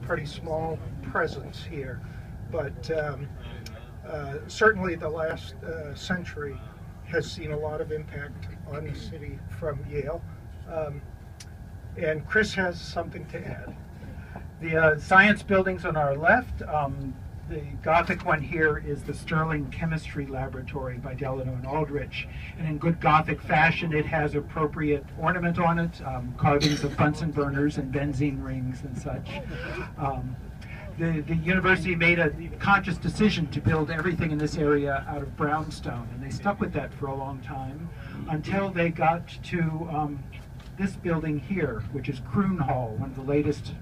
pretty small presence here, but certainly the last century has seen a lot of impact on the city from Yale. And Chris has something to add. The science buildings on our left, the Gothic one here is the Stirling Chemistry Laboratory by Delano and Aldrich. And in good Gothic fashion, it has appropriate ornament on it, carvings of Bunsen burners and benzene rings and such. The university made a conscious decision to build everything in this area out of brownstone, and they stuck with that for a long time until they got to this building here, which is Croon Hall, one of the latest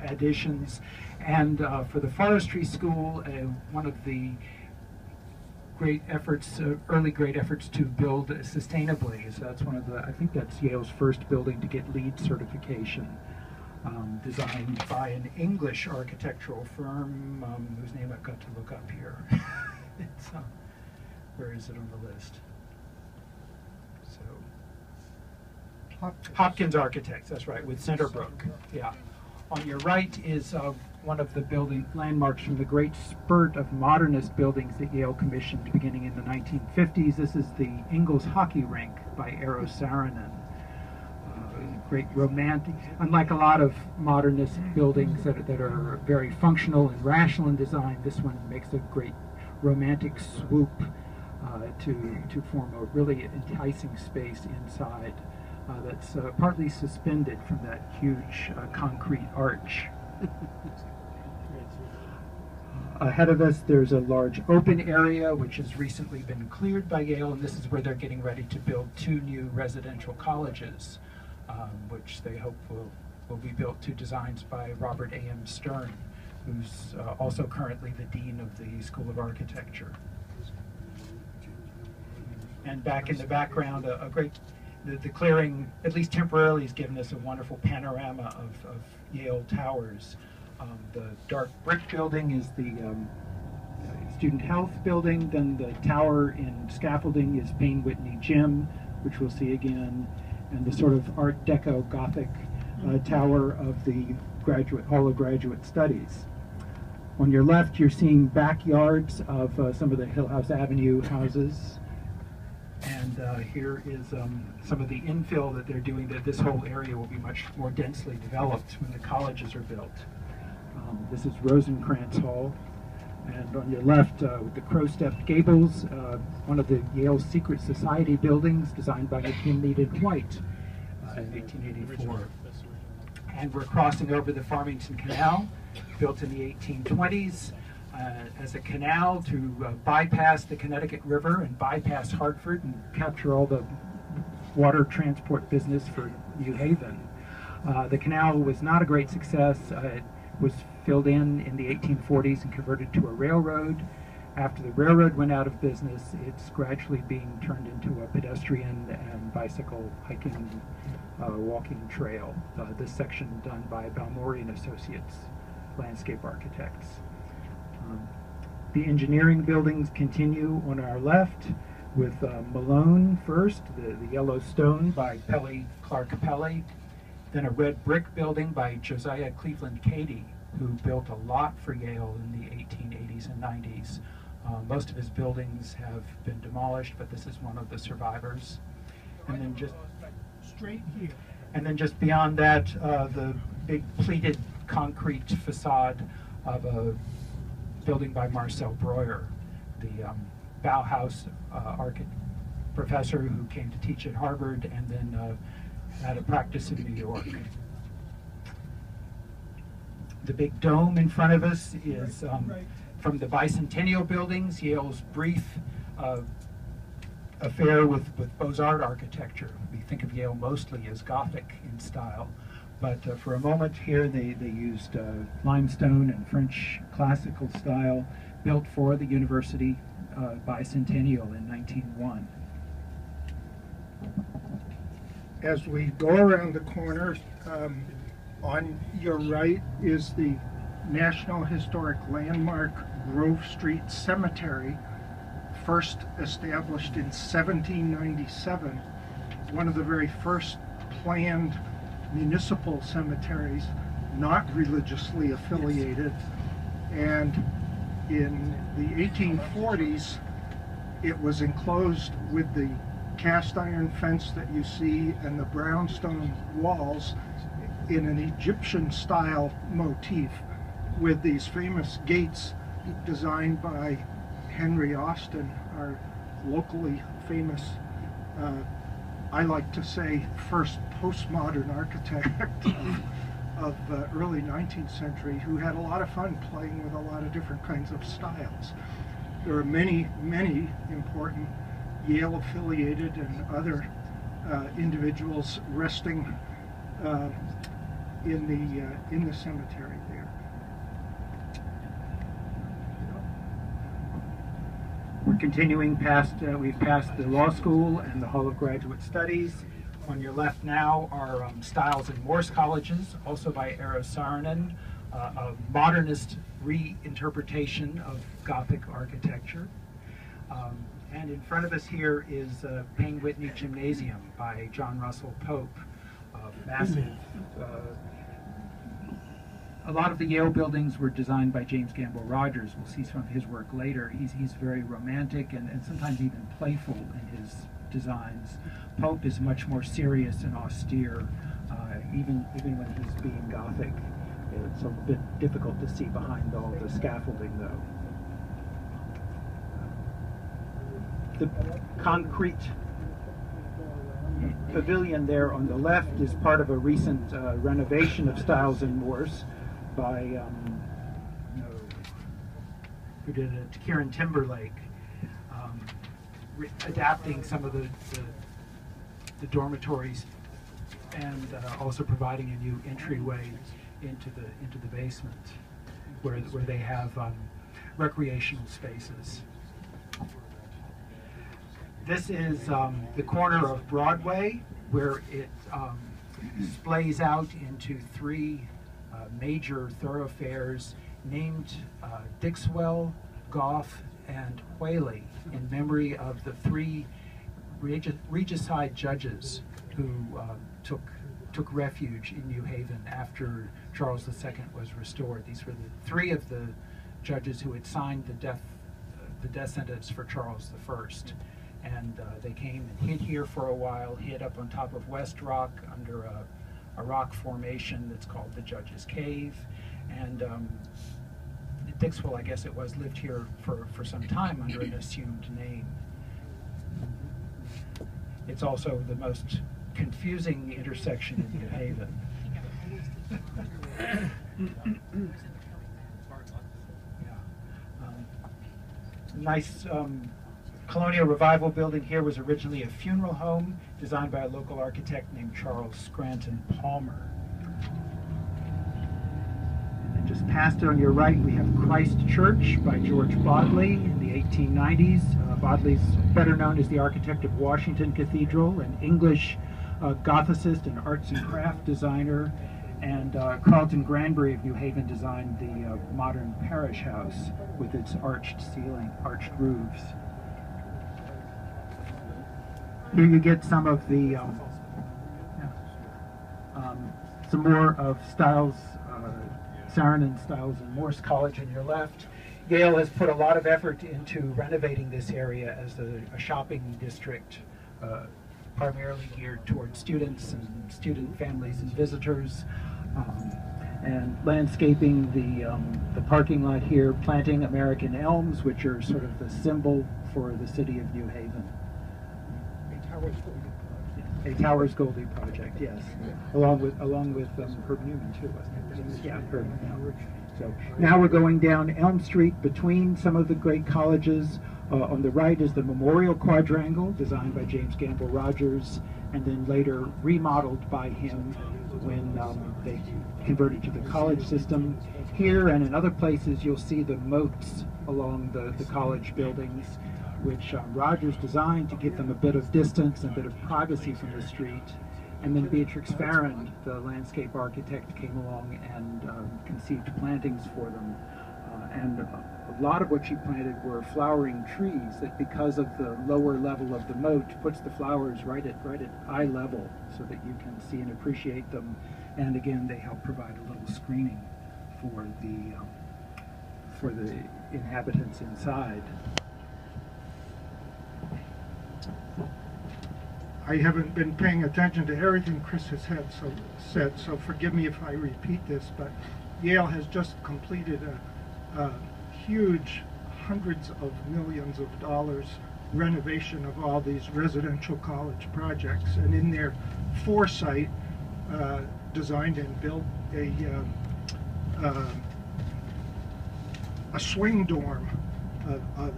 additions, and for the forestry school, one of the great efforts, early great efforts to build sustainably. So that's one of the, I think that's Yale's first building to get LEED certification, designed by an English architectural firm whose name I've got to look up here. It's, where is it on the list? So, Hopkins Architects, that's right, with Centerbrook, yeah. On your right is one of the building landmarks from the great spurt of modernist buildings that Yale commissioned beginning in the 1950s. This is the Ingalls Hockey Rink by Eero Saarinen. Great romantic, unlike a lot of modernist buildings that are very functional and rational in design, this one makes a great romantic swoop to form a really enticing space inside. That's partly suspended from that huge concrete arch. Ahead of us, there's a large open area which has recently been cleared by Yale, and this is where they're getting ready to build 2 new residential colleges, which they hope will be built to designs by Robert A.M. Stern, who's also currently the Dean of the School of Architecture. And back in the background, the clearing, at least temporarily, has given us a wonderful panorama of Yale towers. The dark brick building is the student health building. Then the tower in scaffolding is Payne Whitney Gym, which we'll see again. And the sort of Art Deco Gothic tower of the Hall of Graduate Studies. On your left, you're seeing backyards of some of the Hill House Avenue houses. And here is some of the infill that they're doing, that this whole area will be much more densely developed when the colleges are built. This is Rosencrantz Hall. And on your left, with the crow-stepped gables, one of the Yale Secret Society buildings designed by McKinley and White in 1884. And we're crossing over the Farmington Canal, built in the 1820s. As a canal to bypass the Connecticut River and bypass Hartford and capture all the water transport business for New Haven. The canal was not a great success. It was filled in the 1840s and converted to a railroad. After the railroad went out of business, it's gradually being turned into a pedestrian and bicycle hiking, walking trail. This section done by Balmori and Associates, landscape architects. The engineering buildings continue on our left with Malone first, the yellow stone by Clark Pelly, then a red brick building by Josiah Cleveland Cady, who built a lot for Yale in the 1880s and 90s. Most of his buildings have been demolished, but this is one of the survivors. And then just straight here. And then just beyond that, the big pleated concrete facade of a building by Marcel Breuer, the Bauhaus professor who came to teach at Harvard and then had a practice in New York. The big dome in front of us is from the bicentennial buildings, Yale's brief affair with Beaux-Arts architecture. We think of Yale mostly as Gothic in style. But for a moment here, they used limestone and French classical style, built for the university bicentennial in 1901. As we go around the corner, on your right is the National Historic Landmark Grove Street Cemetery, first established in 1797, one of the very first planned municipal cemeteries not religiously affiliated. And in the 1840s, it was enclosed with the cast iron fence that you see and the brownstone walls in an Egyptian style motif, with these famous gates designed by Henry Austin, our locally famous, I like to say, first postmodern architect of early 19th century, who had a lot of fun playing with a lot of different kinds of styles. There are many, many important Yale affiliated and other individuals resting in the cemetery there. We're continuing past, we've passed the law school and the Hall of Graduate Studies. On your left now are Stiles and Morse colleges, also by Eero Saarinen, a modernist reinterpretation of Gothic architecture. And in front of us here is Payne Whitney Gymnasium by John Russell Pope, massive. A lot of the Yale buildings were designed by James Gamble Rogers. We'll see some of his work later. He's very romantic and sometimes even playful in his designs. Pope is much more serious and austere, even when he's being Gothic. It's a bit difficult to see behind all the scaffolding, though. The concrete pavilion there on the left is part of a recent renovation of Stiles and Morse by who did it? Kieran Timberlake, adapting some of the dormitories and also providing a new entryway into the basement where they have recreational spaces. This is the corner of Broadway, where it splays out into three major thoroughfares named Dixwell, Gough, and Whaley, in memory of the three regicide judges who took refuge in New Haven after Charles II was restored. These were the three of the judges who had signed the death sentence for Charles I. And they came and hid here for a while, hid up on top of West Rock under a rock formation that's called the Judge's Cave. And Dixwell, I guess it was, lived here for some time under an assumed name. It's also the most confusing intersection in New Haven. Nice Colonial Revival building here was originally a funeral home designed by a local architect named Charles Scranton Palmer. And just past it on your right, we have Christ Church by George Bodley in the 1890s. Bodley's better known as the architect of Washington Cathedral, an English Gothicist and arts and craft designer, and Carlton Granbury of New Haven designed the modern parish house with its arched ceiling, arched roofs. Here you get some of the, some more of Stiles, Saarinen, Stiles and Morse College on your left. Yale has put a lot of effort into renovating this area as a shopping district, primarily geared towards students and student families and visitors, and landscaping the parking lot here, planting American elms, which are sort of the symbol for the city of New Haven. A Towers Golde project, yes, along with Herb Newman too, wasn't it? Yeah, Herb. So now we're going down Elm Street between some of the great colleges. On the right is the Memorial Quadrangle, designed by James Gamble Rogers, and then later remodeled by him when they converted to the college system. Here and in other places you'll see the moats along the college buildings, which Rogers designed to give them a bit of distance and a bit of privacy from the street. And then Beatrix Farrand, the landscape architect, came along and conceived plantings for them and a lot of what she planted were flowering trees that, because of the lower level of the moat, puts the flowers right at eye level so that you can see and appreciate them. And again, they help provide a little screening for the inhabitants inside. I haven't been paying attention to everything Chris has said, so forgive me if I repeat this, but Yale has just completed a huge, hundreds of millions of dollars renovation of all these residential college projects, and in their foresight designed and built a swing dorm,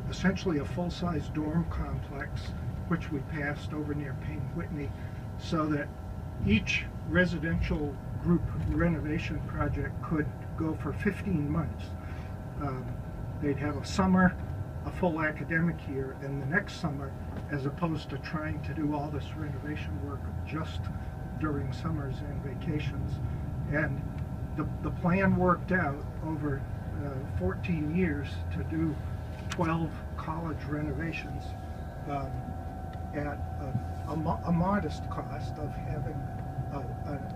essentially a full-size dorm complex, which we passed over near Payne Whitney, so that each residential group renovation project could go for 15 months. They'd have a summer, a full academic year, and the next summer, as opposed to trying to do all this renovation work just during summers and vacations. And the plan worked out over 14 years to do 12 college renovations at a modest cost of having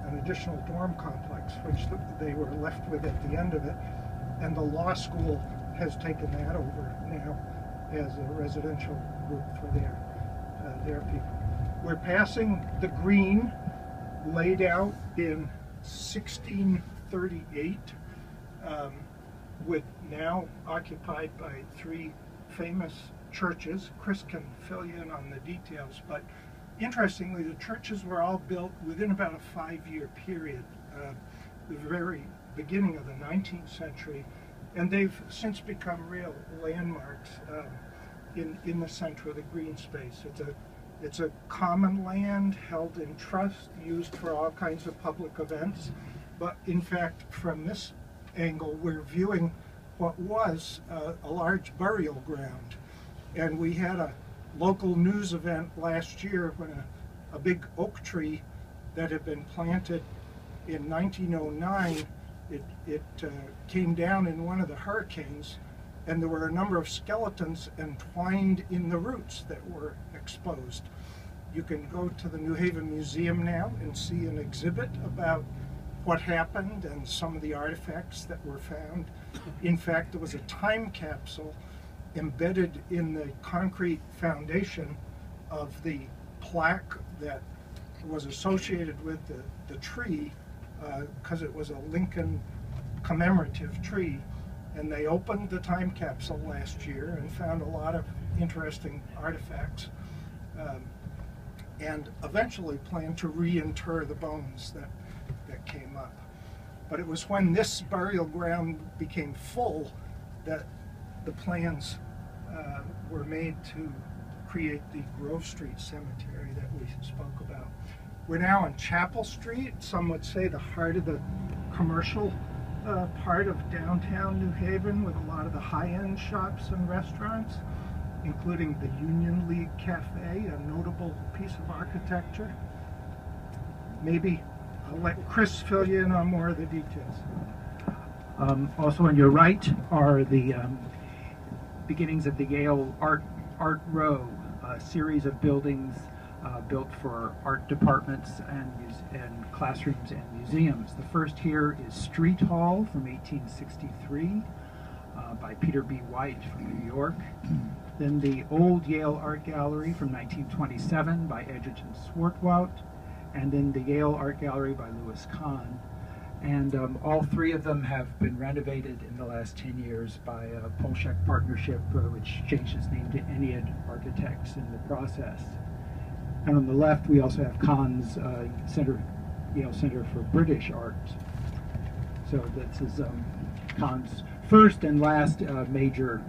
an additional dorm complex, which they were left with at the end of it. And the law school has taken that over now as a residential group for their people. We're passing the green laid out in 1638, with now occupied by 3 famous churches. Chris can fill you in on the details, but interestingly, the churches were all built within about a 5-year period, the very beginning of the 19th century, and they've since become real landmarks in the center of the green space. It's a common land held in trust, used for all kinds of public events, but in fact, from this angle, we're viewing what was a large burial ground. And we had a local news event last year when a big oak tree that had been planted in 1909, it came down in one of the hurricanes, and there were a number of skeletons entwined in the roots that were exposed. You can go to the New Haven Museum now and see an exhibit about what happened and some of the artifacts that were found. In fact, there was a time capsule embedded in the concrete foundation of the plaque that was associated with the tree, because it was a Lincoln commemorative tree. And they opened the time capsule last year and found a lot of interesting artifacts, and eventually planned to reinter the bones that came up. But it was when this burial ground became full that the plans were made to create the Grove Street Cemetery that we spoke about. We're now on Chapel Street, some would say the heart of the commercial part of downtown New Haven, with a lot of the high-end shops and restaurants, including the Union League Cafe, a notable piece of architecture. Maybe I'll let Chris fill you in on more of the details. Also on your right are the beginnings of the Yale Art Row, a series of buildings built for art departments and classrooms and museums. The first here is Street Hall from 1863 by Peter B. White from New York. Then the Old Yale Art Gallery from 1927 by Egerton Swartwout. And then the Yale Art Gallery by Louis Kahn. And all 3 of them have been renovated in the last 10 years by a Polshek partnership, which changed its name to Ennead Architects in the process. And on the left, we also have Kahn's Yale Center for British Art. So this is Kahn's first and last major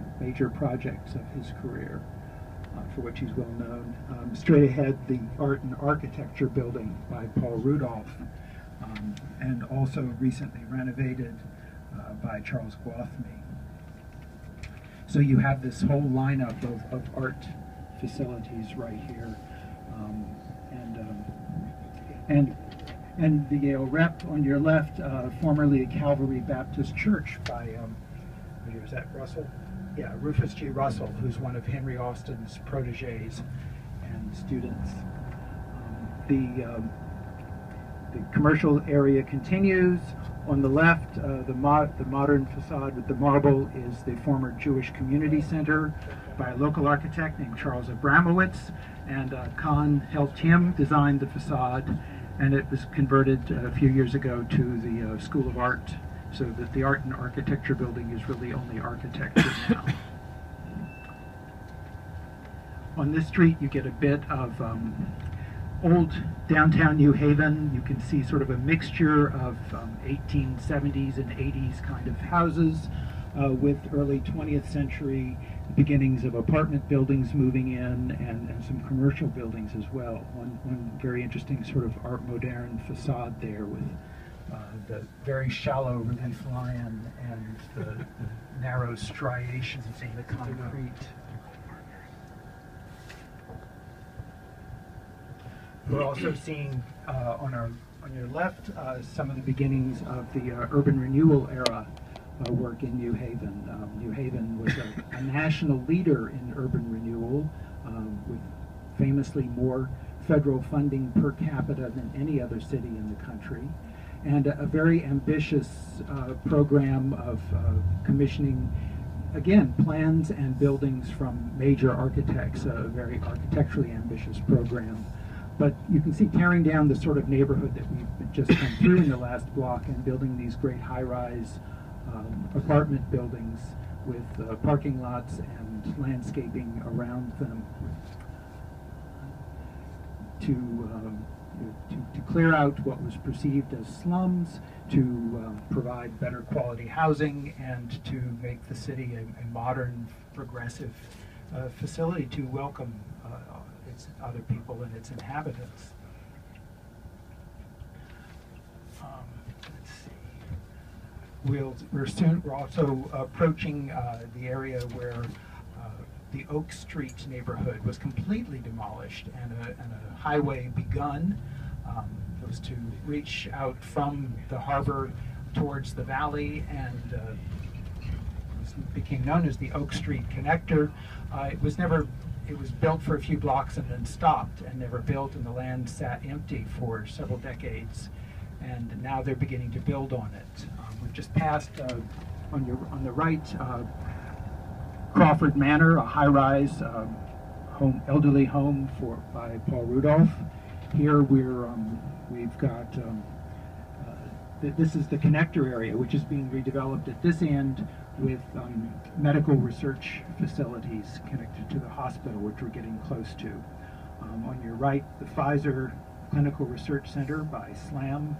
projects of his career, for which he's well known. Straight ahead, the Art and Architecture Building by Paul Rudolph, and also recently renovated by Charles Gwathmey. So you have this whole lineup of art facilities right here. And the Yale Rep on your left, formerly a Calvary Baptist Church by Is that Russell? Yeah, Rufus G. Russell, who's one of Henry Austin's proteges and students. The commercial area continues. On the left, the modern facade with the marble is the former Jewish Community Center by a local architect named Charles Abramowitz, and Khan helped him design the facade, and it was converted a few years ago to the School of Art, so that the Art and Architecture building is really only architecture now. On this street, you get a bit of old downtown New Haven. You can see sort of a mixture of 1870s and 80s kind of houses with early 20th century beginnings of apartment buildings moving in, and some commercial buildings as well. One very interesting sort of art moderne facade there with the very shallow relief line and the narrow striations in the concrete. We're also seeing on your left some of the beginnings of the urban renewal era work in New Haven. New Haven was a national leader in urban renewal with famously more federal funding per capita than any other city in the country, and a very ambitious program of commissioning, again, plans and buildings from major architects, a very architecturally ambitious program. But you can see tearing down the sort of neighborhood that we've just come through in the last block and building these great high-rise apartment buildings with parking lots and landscaping around them to clear out what was perceived as slums, to provide better quality housing, and to make the city a modern, progressive facility to welcome its other people and its inhabitants. Let's see. We're also approaching the area where the Oak Street neighborhood was completely demolished and a highway begun. It was to reach out from the harbor towards the valley, and became known as the Oak Street Connector. It was built for a few blocks and then stopped and never built, and the land sat empty for several decades, and now they're beginning to build on it. We've just passed on the right Crawford Manor, a high-rise elderly home by Paul Rudolph. Here we've got this is the connector area, which is being redeveloped at this end with medical research facilities connected to the hospital, which we're getting close to. On your right, the Pfizer Clinical Research Center by SLAM.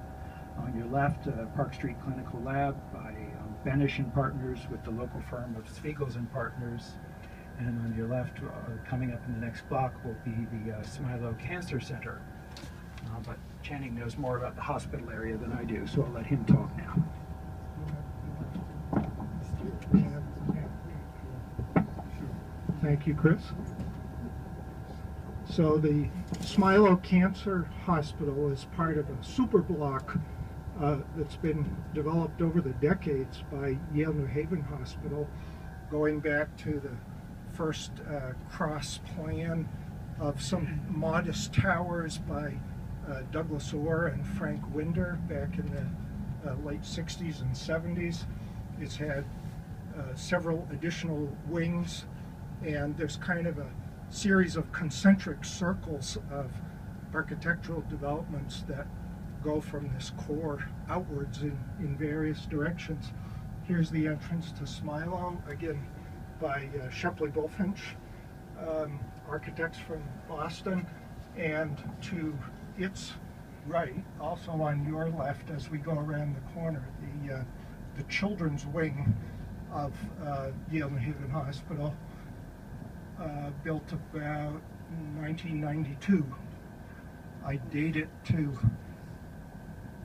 On your left, Park Street Clinical Lab by Benish and Partners with the local firm of Spiegels and Partners. And on your left, coming up in the next block, will be the Smilo Cancer Center. But Channing knows more about the hospital area than I do, so I'll let him talk now. Thank you, Chris. So the Smilo Cancer Hospital is part of a super block that's been developed over the decades by Yale New Haven Hospital, going back to the first cross plan of some modest towers by Douglas Orr and Frank Winder back in the late 60s and 70s. It's had several additional wings, and there's kind of a series of concentric circles of architectural developments that go from this core outwards in various directions. Here's the entrance to Smilo, again by Shepley Bulfinch, architects from Boston, and to its right, also on your left as we go around the corner, the children's wing of Yale New Haven Hospital, built about 1992. I date it to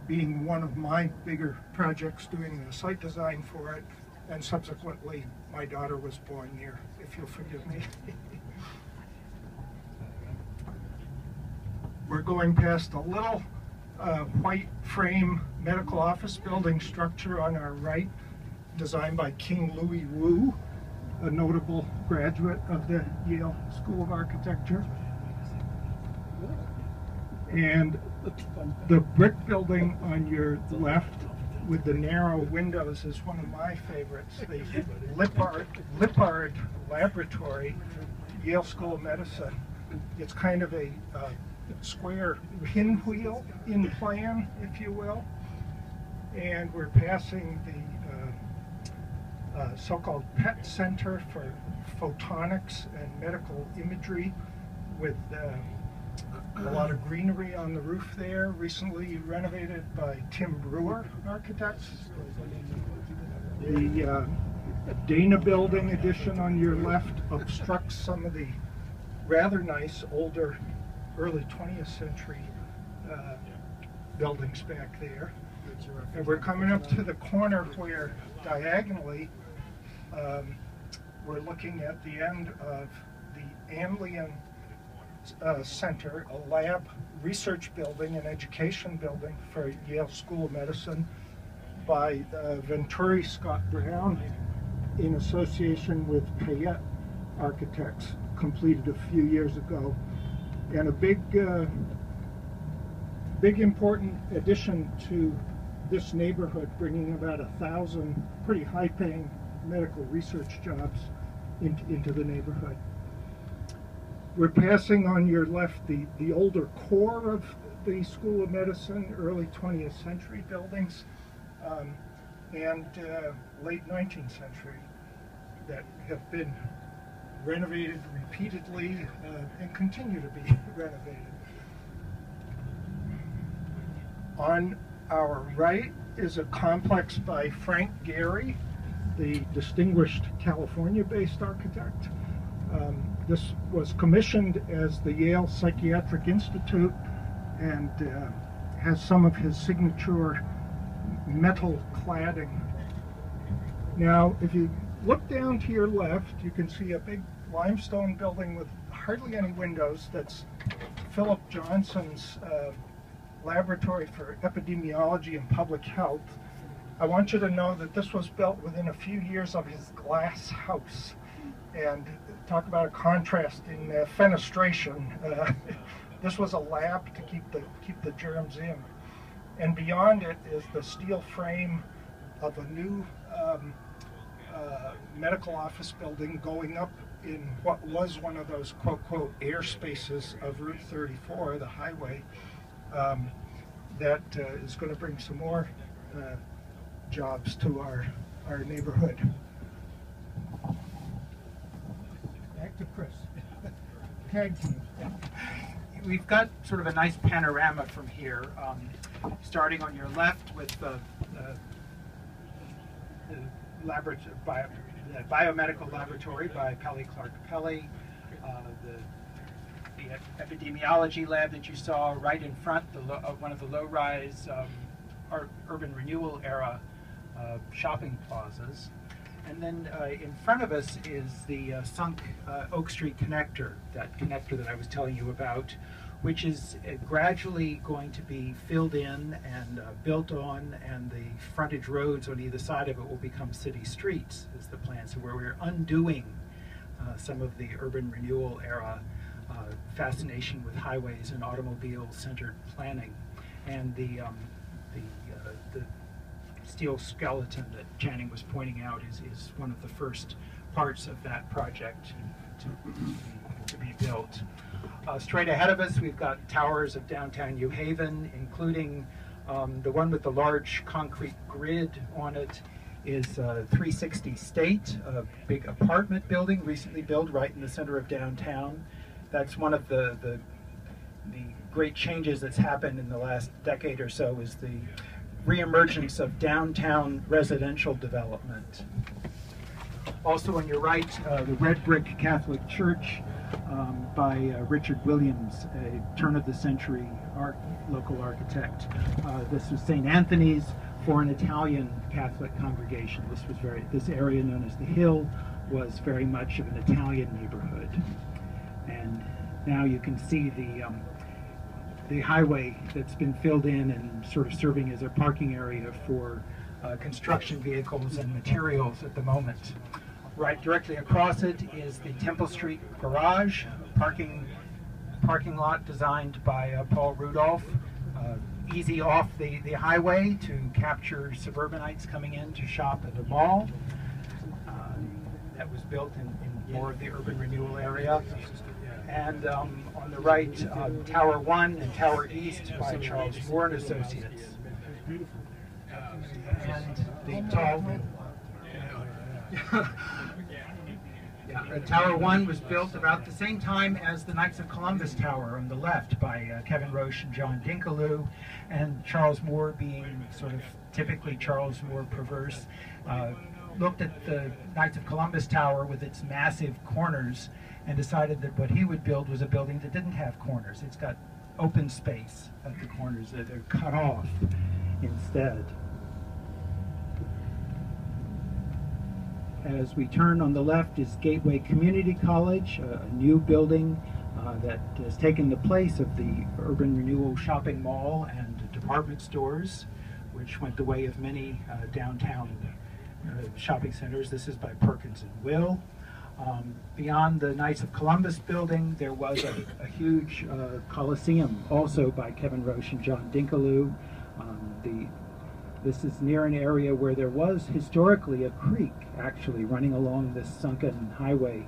being one of my bigger projects, doing the site design for it, and subsequently my daughter was born here, if you'll forgive me. We're going past a little white frame medical office building structure on our right. designed by King Louis Wu, a notable graduate of the Yale School of Architecture. And the brick building on your left with the narrow windows is one of my favorites, the Lippard Laboratory, Yale School of Medicine. It's kind of a square pinwheel in plan, if you will. And we're passing the so-called PET Center for Photonics and Medical Imagery with a lot of greenery on the roof there, recently renovated by Tim Brewer Architects. The Dana Building addition on your left obstructs some of the rather nice older early 20th century buildings back there. And we're coming up to the corner where diagonally we're looking at the end of the Anlian Center, a lab research building and education building for Yale School of Medicine by Venturi Scott Brown in association with Payette Architects, completed a few years ago. And a big important addition to this neighborhood, bringing about 1,000 pretty high-paying medical research jobs into the neighborhood. We're passing on your left the older core of the School of Medicine, early 20th century buildings, and late 19th century that have been renovated repeatedly and continue to be renovated. On our right is a complex by Frank Gehry, the distinguished California-based architect. This was commissioned as the Yale Psychiatric Institute and has some of his signature metal cladding. Now, if you look down to your left, you can see a big limestone building with hardly any windows. That's Philip Johnson's Laboratory for Epidemiology and Public Health. I want you to know that this was built within a few years of his glass house. And talk about a contrast in fenestration. This was a lab to keep the germs in. And beyond it is the steel frame of a new medical office building going up in what was one of those quote air spaces of Route 34, the highway, that is going to bring some more jobs to our neighborhood. Back to Chris. Tag team. We've got sort of a nice panorama from here, starting on your left with the biomedical laboratory by Pelley Clark Pelley, the epidemiology lab that you saw right in front, one of the low-rise urban renewal era shopping plazas. And then in front of us is the sunk Oak Street connector, that I was telling you about, which is gradually going to be filled in and built on, and the frontage roads on either side of it will become city streets, is the plan. So where we're undoing some of the urban renewal era fascination with highways and automobile-centered planning. And the steel skeleton that Channing was pointing out is one of the first parts of that project to be built. Straight ahead of us, we've got towers of downtown New Haven, including the one with the large concrete grid on it is 360 State, a big apartment building recently built right in the center of downtown. That's one of the great changes that's happened in the last decade or so, is the reemergence of downtown residential development. Also on your right, the red brick Catholic Church by Richard Williams, a turn-of-the-century local architect. This was St. Anthony's for an Italian Catholic congregation. This area known as the Hill was very much of an Italian neighborhood. And now you can see the highway that's been filled in and sort of serving as a parking area for construction vehicles and materials at the moment. Right directly across it is the Temple Street Garage, parking lot designed by Paul Rudolph. Easy off the highway to capture suburbanites coming in to shop at the mall. That was built in more of the urban renewal area. And on the right, Tower 1 and Tower East by Charles Moore and Associates. And the tall... Tower 1 was built about the same time as the Knights of Columbus Tower on the left by Kevin Roche and John Dinkaloo, and Charles Moore, being sort of typically Charles Moore perverse, looked at the Knights of Columbus Tower with its massive corners and decided that what he would build was a building that didn't have corners. It's got open space at the corners that are cut off instead. As we turn on the left is Gateway Community College, a new building that has taken the place of the Urban Renewal Shopping Mall and department stores, which went the way of many downtown shopping centers. This is by Perkins and Will. Beyond the Knights of Columbus building, there was a huge Coliseum, also by Kevin Roche and John Dinkaloo. This is near an area where there was historically a creek actually running along this sunken highway.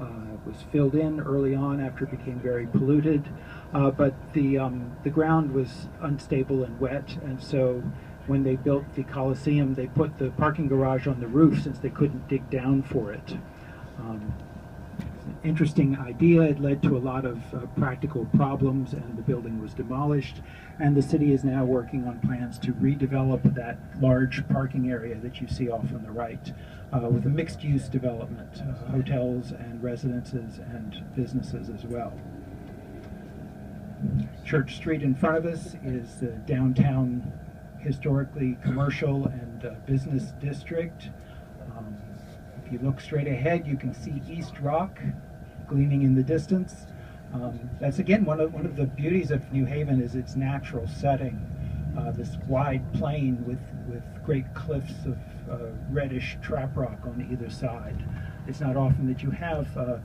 It was filled in early on after it became very polluted, but the ground was unstable and wet, and so when they built the Coliseum, they put the parking garage on the roof since they couldn't dig down for it. It's an interesting idea. It led to a lot of practical problems, and the building was demolished. And the city is now working on plans to redevelop that large parking area that you see off on the right with a mixed-use development, hotels and residences and businesses as well. Church Street in front of us is the downtown historically commercial and business district. If you look straight ahead, you can see East Rock gleaming in the distance. That's again one of the beauties of New Haven is its natural setting. This wide plain with great cliffs of reddish trap rock on either side. It's not often that you have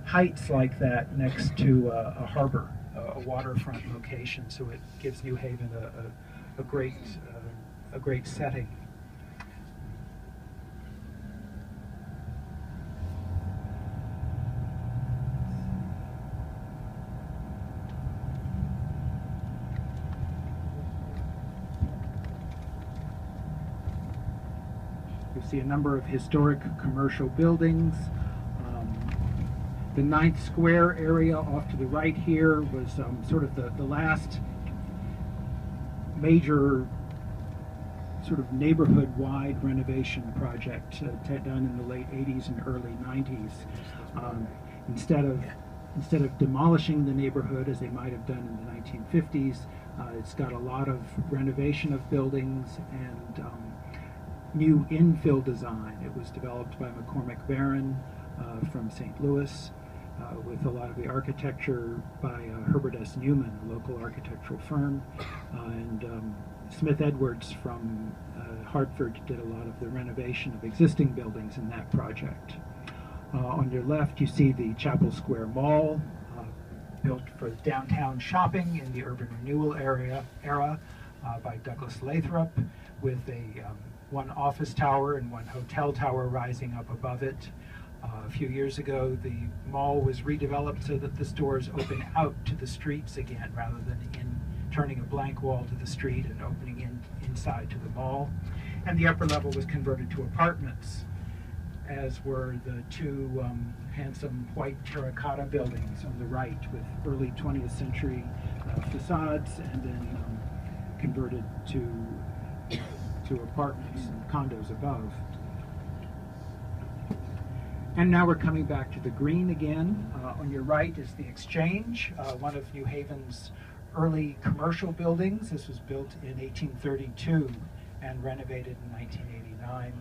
heights like that next to a harbor, a waterfront location. So it gives New Haven a great setting. You see a number of historic commercial buildings. The Ninth Square area off to the right here was sort of the last major sort of neighborhood-wide renovation project done in the late 80s and early 90s. Instead of demolishing the neighborhood as they might have done in the 1950s, it's got a lot of renovation of buildings and new infill design. It was developed by McCormick Barron from St. Louis with a lot of the architecture by Herbert S. Newman, a local architectural firm, and Smith Edwards from Hartford did a lot of the renovation of existing buildings in that project. On your left you see the Chapel Square Mall, built for downtown shopping in the urban renewal era by Douglas Lathrop, with one office tower and one hotel tower rising up above it. A few years ago, the mall was redeveloped so that the stores open out to the streets again, rather than turning a blank wall to the street and opening inside to the mall. And the upper level was converted to apartments, as were the two handsome white terracotta buildings on the right with early 20th century facades, and then converted to apartments and condos above. And now we're coming back to the green again. On your right is the Exchange, one of New Haven's early commercial buildings. This was built in 1832 and renovated in 1989.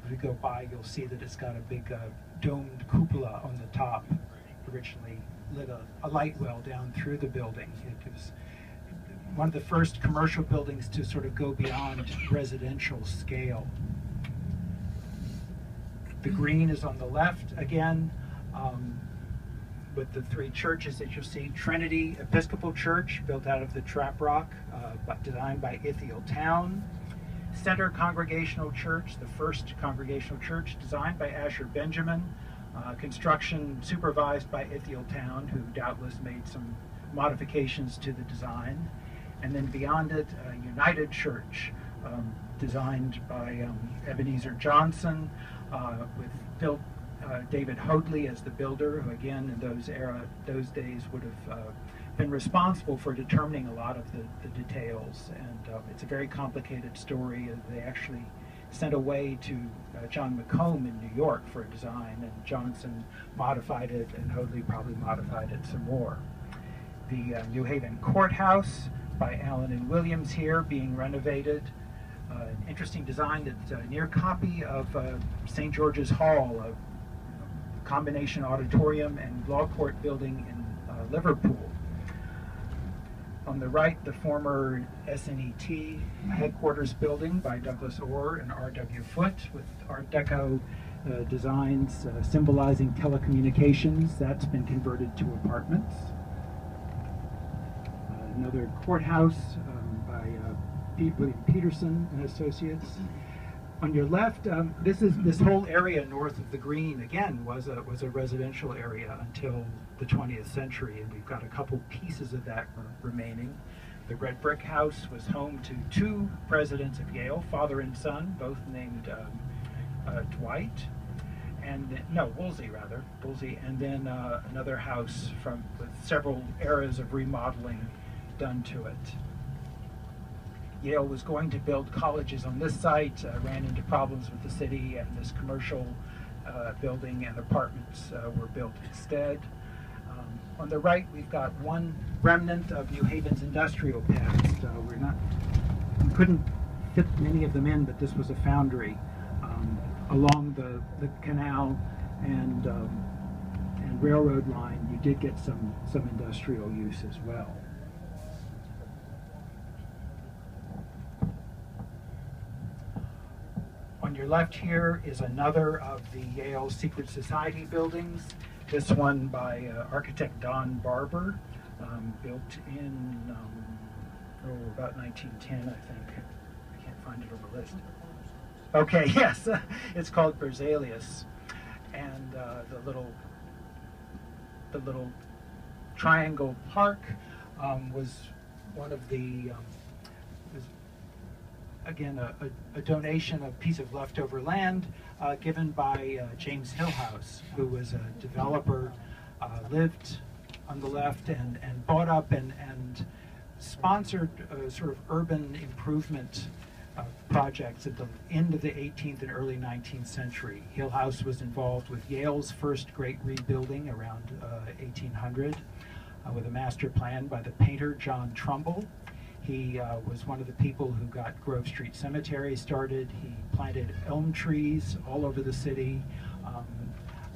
If we go by, you'll see that it's got a big domed cupola on the top. Originally lit a light well down through the building. It was one of the first commercial buildings to sort of go beyond residential scale. The green is on the left again, with the three churches that you'll see. Trinity Episcopal Church, built out of the trap rock, designed by Ithiel Town. Center Congregational Church, the first Congregational Church, designed by Asher Benjamin. Construction supervised by Ithiel Town, who doubtless made some modifications to the design. And then beyond it, United Church, designed by Ebenezer Johnson, with David Hoadley as the builder, who again in those days would have been responsible for determining a lot of the details. And it's a very complicated story. They actually sent away to John McComb in New York for a design, and Johnson modified it, and Hoadley probably modified it some more. The New Haven Courthouse by Allen and Williams here, being renovated. An interesting design that's a near copy of St. George's Hall, a combination auditorium and law court building in Liverpool. On the right, the former SNET headquarters building by Douglas Orr and R.W. Foote, with Art Deco designs symbolizing telecommunications. That's been converted to apartments. Another courthouse by William Peterson and Associates. On your left, this whole area north of the green again was a residential area until the 20th century, and we've got a couple pieces of that remaining. The red brick house was home to two presidents of Yale, father and son, both named Dwight, and Woolsey rather, and then another house with several eras of remodeling done to it. Yale was going to build colleges on this site, ran into problems with the city, and this commercial building and apartments were built instead. On the right, we've got one remnant of New Haven's industrial past. We couldn't fit many of them in, but this was a foundry along the canal and railroad line. You did get some industrial use as well. On your left here is another of the Yale Secret Society buildings. This one by architect Don Barber, built in about 1910, I think. I can't find it on the list. Okay, yes, it's called Berzelius, and the little triangle park was one of the again, a donation, a piece of leftover land given by James Hillhouse, who was a developer, lived on the left and bought up and sponsored sort of urban improvement projects at the end of the 18th and early 19th century. Hillhouse was involved with Yale's first great rebuilding around 1800 with a master plan by the painter John Trumbull. He was one of the people who got Grove Street Cemetery started. He planted elm trees all over the city.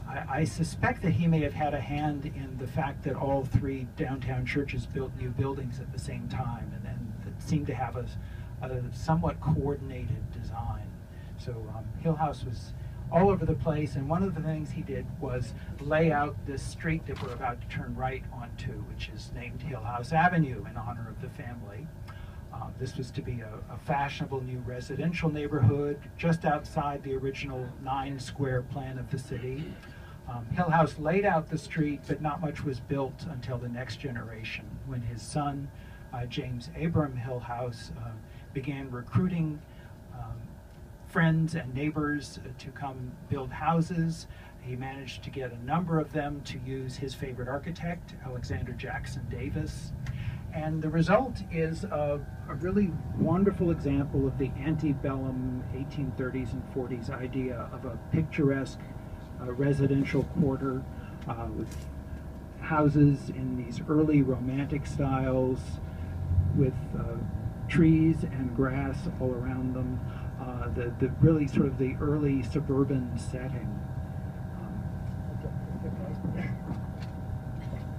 I suspect that he may have had a hand in the fact that all three downtown churches built new buildings at the same time, and that seemed to have a somewhat coordinated design. So Hillhouse was all over the place, and one of the things he did was lay out this street that we're about to turn right onto, which is named Hillhouse Avenue in honor of the family. This was to be a fashionable new residential neighborhood just outside the original 9-square plan of the city. Hillhouse laid out the street, but not much was built until the next generation, when his son, James Abram Hillhouse, began recruiting friends and neighbors to come build houses. He managed to get a number of them to use his favorite architect, Alexander Jackson Davis. And the result is a really wonderful example of the antebellum 1830s and 40s idea of a picturesque residential quarter with houses in these early romantic styles with trees and grass all around them. The really sort of the early suburban setting.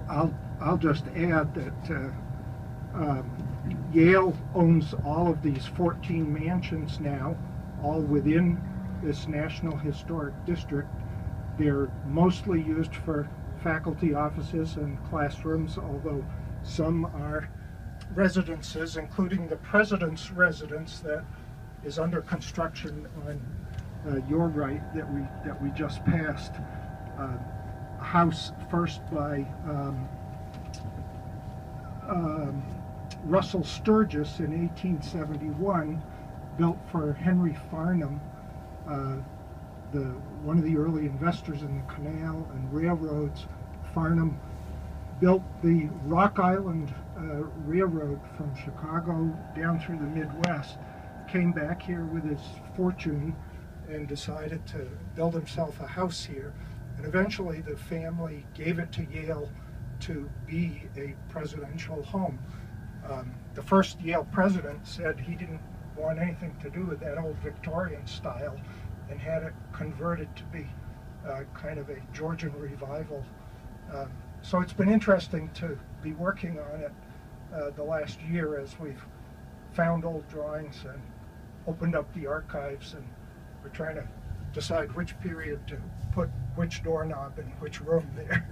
I'll just add that Yale owns all of these 14 mansions now, all within this National Historic District. They're mostly used for faculty offices and classrooms, although some are residences, including the president's residence that is under construction on your right that we just passed. A house first by Russell Sturgis in 1871, built for Henry Farnham, one of the early investors in the canal and railroads. Farnham built the Rock Island Railroad from Chicago down through the Midwest, came back here with his fortune and decided to build himself a house here. And eventually the family gave it to Yale to be a presidential home. The first Yale president said he didn't want anything to do with that old Victorian style and had it converted to be kind of a Georgian revival. So it's been interesting to be working on it the last year as we've found old drawings and opened up the archives, and we're trying to decide which period to put which doorknob in which room there.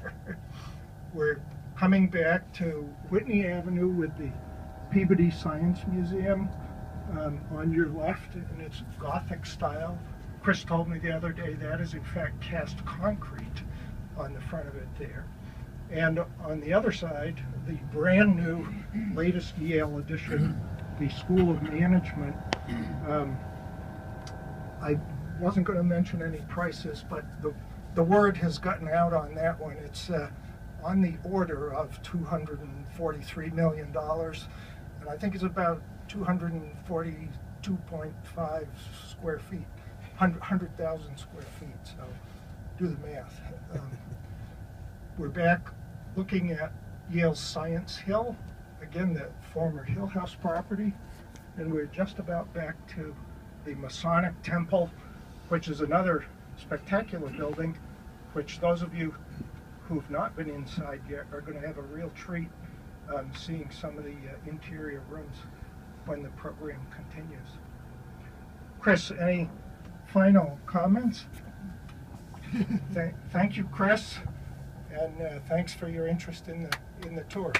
We're coming back to Whitney Avenue with the Peabody Science Museum on your left in its Gothic style. Chris told me the other day that is in fact cast concrete on the front of it there. And on the other side, the brand new latest Yale edition, the School of Management. I wasn't going to mention any prices, but the word has gotten out on that one. It's on the order of $243 million, and I think it's about 242.5 square feet, 100,000 square feet, so do the math. We're back looking at Yale's Science Hill, again the former Hill House property, and we're just about back to the Masonic Temple, which is another spectacular building, which those of you who've not been inside yet are going to have a real treat seeing some of the interior rooms when the program continues. Chris, any final comments? Thank you, Chris, and thanks for your interest in the tour.